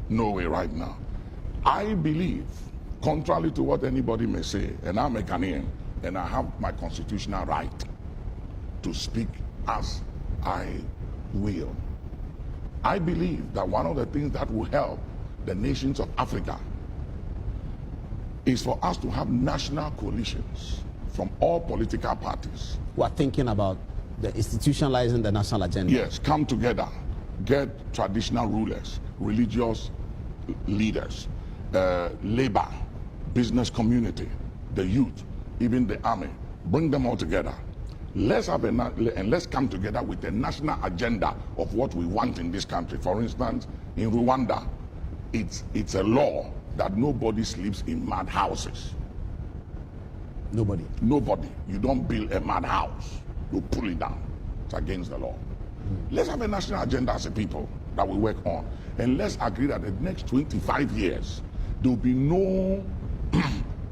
No way right now. I believe, contrary to what anybody may say, and I'm a Ghanaian, and I have my constitutional right to speak as I will. I believe that one of the things that will help the nations of Africa is for us to have national coalitions from all political parties. We're thinking about the institutionalizing the national agenda. Yes, come together, get traditional rulers, religious leaders, labor, business community, the youth, even the army, bring them all together. Let's have and let's come together with a national agenda of what we want in this country. For instance, in Rwanda, it's a law that nobody sleeps in mad houses. Nobody. You don't build a mad house. You pull it down. It's against the law. Let's have a national agenda as a people that we work on. And let's agree that the next 25 years, there will be no,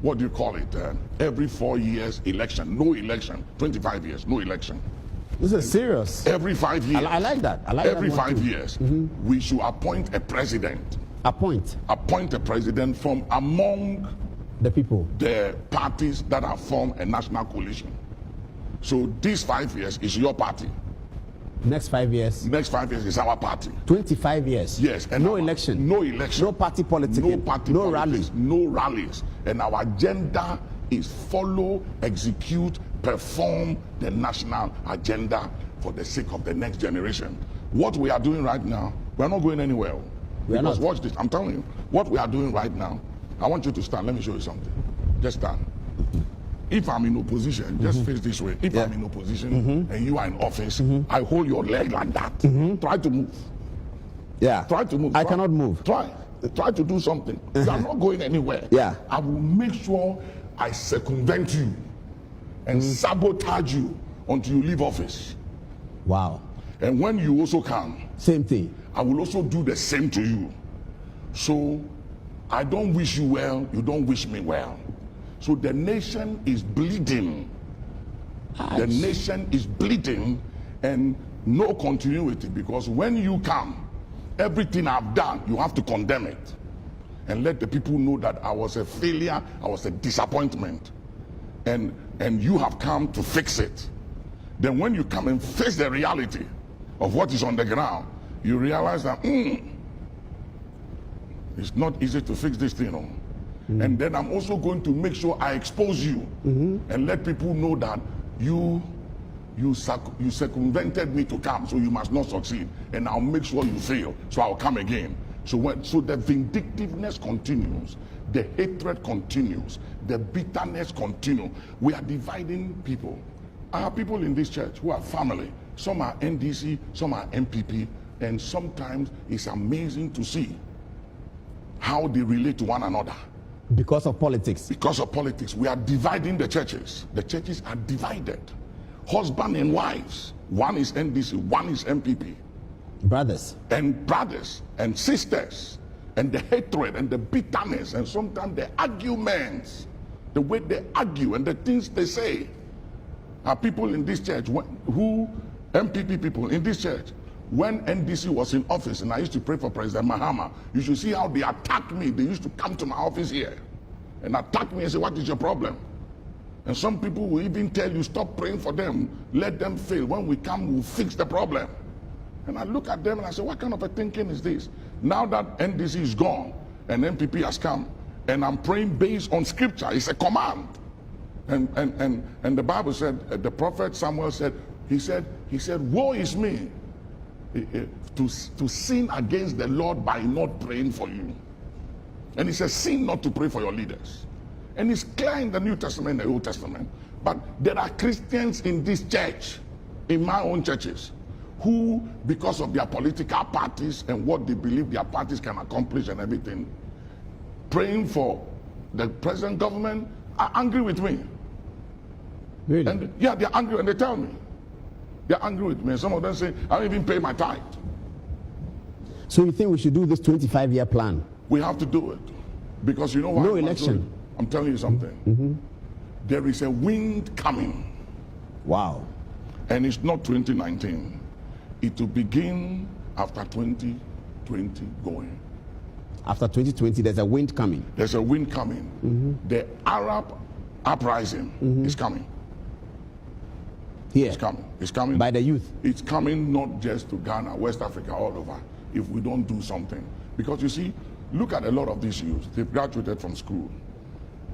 what do you call it, every 4 years election. No election. 25 years, no election. This is serious. Every 5 years. I like that. I like every that 5 years, we should appoint a president. Appoint a president from among the people, the parties that have formed a national coalition. So these 5 years is your party. Next 5 years. Next 5 years is our party. 25 years. Yes. And no election. No election. No party politics. No party no politics. rallies. No rallies. And our agenda is follow, execute, perform the national agenda for the sake of the next generation. What we are doing right now, we are not going anywhere. Because watch this, I'm telling you, what we are doing right now, I want you to stand. Let me show you something. Just stand. If I'm in opposition, just face this way. If I'm in opposition and you are in office, I hold your leg like that. Try to move. Yeah. Try to move. I cannot move. Try to do something. You are not going anywhere. Yeah. I will make sure I circumvent you and sabotage you until you leave office. Wow. And when you also come, same thing. I will also do the same to you. So I don't wish you well, you don't wish me well. So the nation is bleeding. The nation is bleeding, and no continuity, because when you come, everything I've done, you have to condemn it and let the people know that I was a failure, I was a disappointment, and you have come to fix it. Then when you come and face the reality of what is on the ground, you realize that it's not easy to fix this thing. And then I'm also going to make sure I expose you and let people know that you circumvented me to come, so you must not succeed, and I'll make sure you fail, so I'll come again. So the vindictiveness continues, the hatred continues, the bitterness continues. We are dividing people. I have people in this church who are family. Some are NDC, some are MPP, and sometimes it's amazing to see how they relate to one another. Because of politics. Because of politics. We are dividing the churches. The churches are divided. Husband and wives. One is NDC, one is MPP. Brothers and sisters. And the hatred and the bitterness and sometimes the arguments. The way they argue and the things they say. Are people in this church MPP people in this church. When NDC was in office and I used to pray for President Mahama, you should see how they attacked me. They used to come to my office here and attack me and say, what is your problem? And some people will even tell you, stop praying for them, let them fail. When we come, we'll fix the problem. And I look at them and I say, what kind of a thinking is this? Now that NDC is gone and MPP has come, and I'm praying based on scripture, it's a command. And the Bible said, the prophet Samuel said, he said, woe is me to sin against the Lord by not praying for you. And he says, sin not to pray for your leaders. And it's clear in the New Testament and the Old Testament. But there are Christians in this church, in my own churches, who, because of their political parties and what they believe their parties can accomplish and everything, praying for the present government, are angry with me. Really? And yeah, they're angry and they tell me. They're angry with me. And some of them say, I don't even pay my tithe. So you think we should do this 25-year plan? We have to do it. Because you know what? No election. I'm telling you something. There is a wind coming. Wow. And it's not 2019. It will begin after 2020 going. After 2020, there's a wind coming. There's a wind coming. The Arab uprising is coming. Here. It's coming. It's coming. By the youth. It's coming not just to Ghana, West Africa, all over, if we don't do something. Because you see, look at a lot of these youths. They've graduated from school.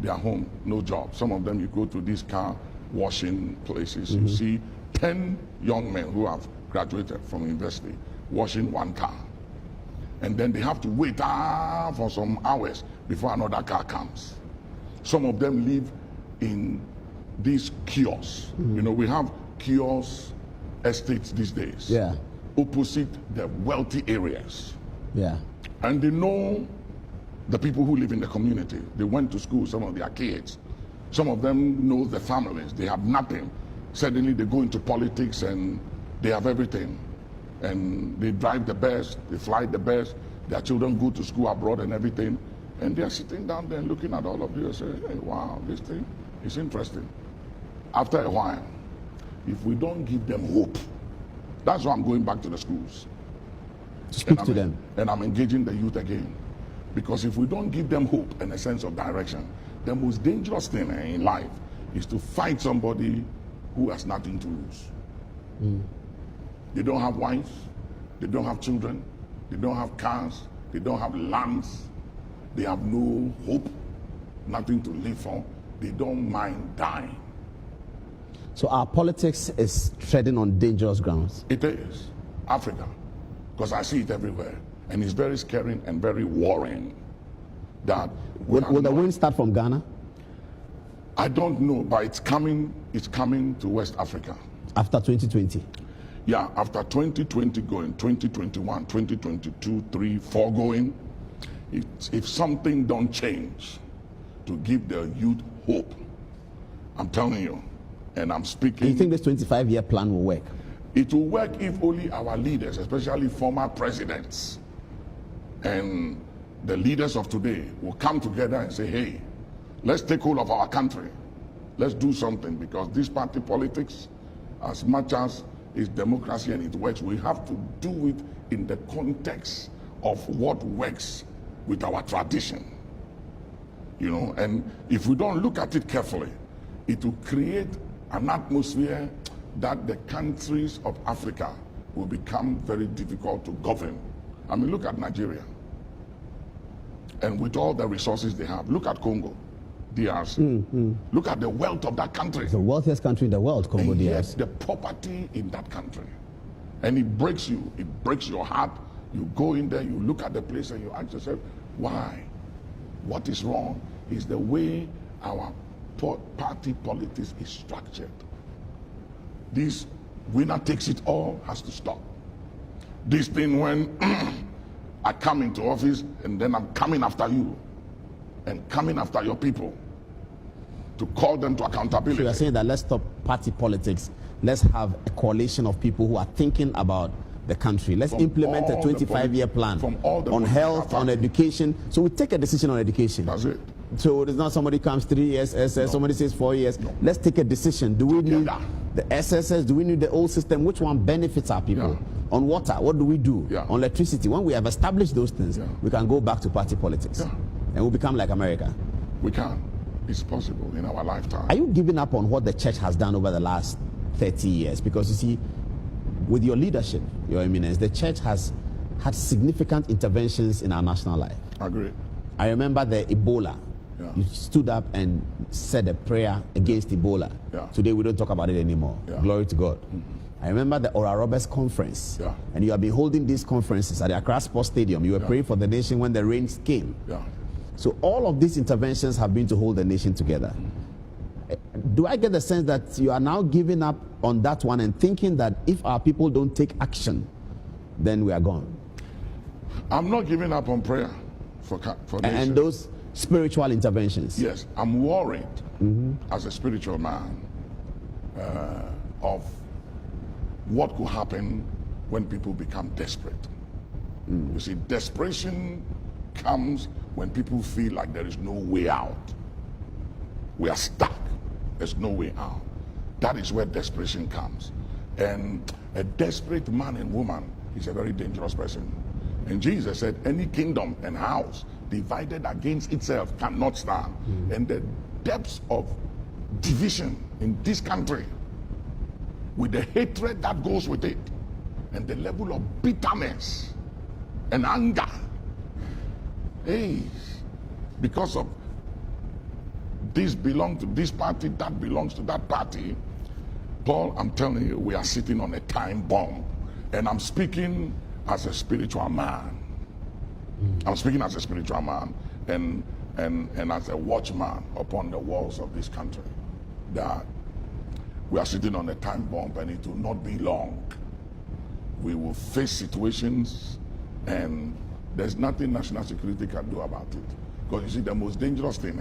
They are home, no job. Some of them, you go to these car washing places, you see 10 young men who have graduated from university washing one car. And then they have to wait for some hours before another car comes. Some of them live in these kiosks. You know, we have kiosk estates these days. Yeah. Opposite the wealthy areas. Yeah. And they know the people who live in the community. They went to school, some of their kids. Some of them know the families. They have nothing. Suddenly they go into politics and they have everything. And they drive the best, they fly the best. Their children go to school abroad and everything. And they're sitting down there looking at all of you and saying, hey, wow, this thing is interesting. After a while, if we don't give them hope, that's why I'm going back to the schools. Speak to them. And I'm engaging the youth again. Because if we don't give them hope and a sense of direction, the most dangerous thing in life is to fight somebody who has nothing to lose. They don't have wives, they don't have children, they don't have cars, they don't have lands, they have no hope, nothing to live for, they don't mind dying. So our politics is treading on dangerous grounds. It is. Africa. Because I see it everywhere. And it's very scary and very worrying. That Will the wind start from Ghana? I don't know, but it's coming to West Africa. After 2020? Yeah, after 2020 going, 2021, 2022, 3, 4 going, if something don't change to give the youth hope, I'm telling you, and I'm speaking. Do you think this 25-year plan will work? It will work if only our leaders, especially former presidents and the leaders of today, will come together and say, hey, let's take hold of our country. Let's do something, because this party politics, as much as it's democracy and it works, we have to do it in the context of what works with our tradition. You know, and if we don't look at it carefully, it will create an atmosphere that the countries of Africa will become very difficult to govern. I mean, look at Nigeria. And with all the resources they have, look at Congo, DRC. Look at the wealth of that country. The wealthiest country in the world, Congo, And yet DRC. the poverty in that country. And it breaks you, it breaks your heart. You go in there, you look at the place and you ask yourself, why? What is wrong is the way our party politics is structured. This winner takes it all has to stop. This thing when I come into office and then I'm coming after you and coming after your people to call them to accountability. So you are saying that let's stop party politics. Let's have a coalition of people who are thinking about the country. Let's implement a 25-year plan on health, on education. So we take a decision on education. That's it. So it's not somebody comes 3 years, SS, somebody says 4 years. No. Let's take a decision. Do we need the SSS? Do we need the old system? Which one benefits our people? On water, what do we do? On electricity, when we have established those things, we can go back to party politics. And we'll become like America. We can. It's possible in our lifetime. Are you giving up on what the church has done over the last 30 years? Because you see, with your leadership, your eminence, the church has had significant interventions in our national life. I agree. I remember the Ebola. You stood up and said a prayer against Ebola. Today we don't talk about it anymore. Glory to God. I remember the Oral Roberts conference. And you have been holding these conferences at the Accra Sports Stadium. You were praying for the nation when the rains came. So all of these interventions have been to hold the nation together. Do I get the sense that you are now giving up on that one and thinking that if our people don't take action, then we are gone? I'm not giving up on prayer for nation. And those spiritual interventions? Yes, I'm worried as a spiritual man of what could happen when people become desperate. You see, desperation comes when people feel like there is no way out. We are stuck. There's no way out. That is where desperation comes. And a desperate man and woman is a very dangerous person. And Jesus said, any kingdom and house divided against itself cannot stand. And the depths of division in this country, with the hatred that goes with it, and the level of bitterness and anger, because of this belongs to this party, that belongs to that party. Paul, I'm telling you, we are sitting on a time bomb. And I'm speaking as a spiritual man. I'm speaking as a spiritual man and as a watchman upon the walls of this country. That we are sitting on a time bomb, and it will not be long. We will face situations, and there's nothing national security can do about it. Because you see, the most dangerous thing,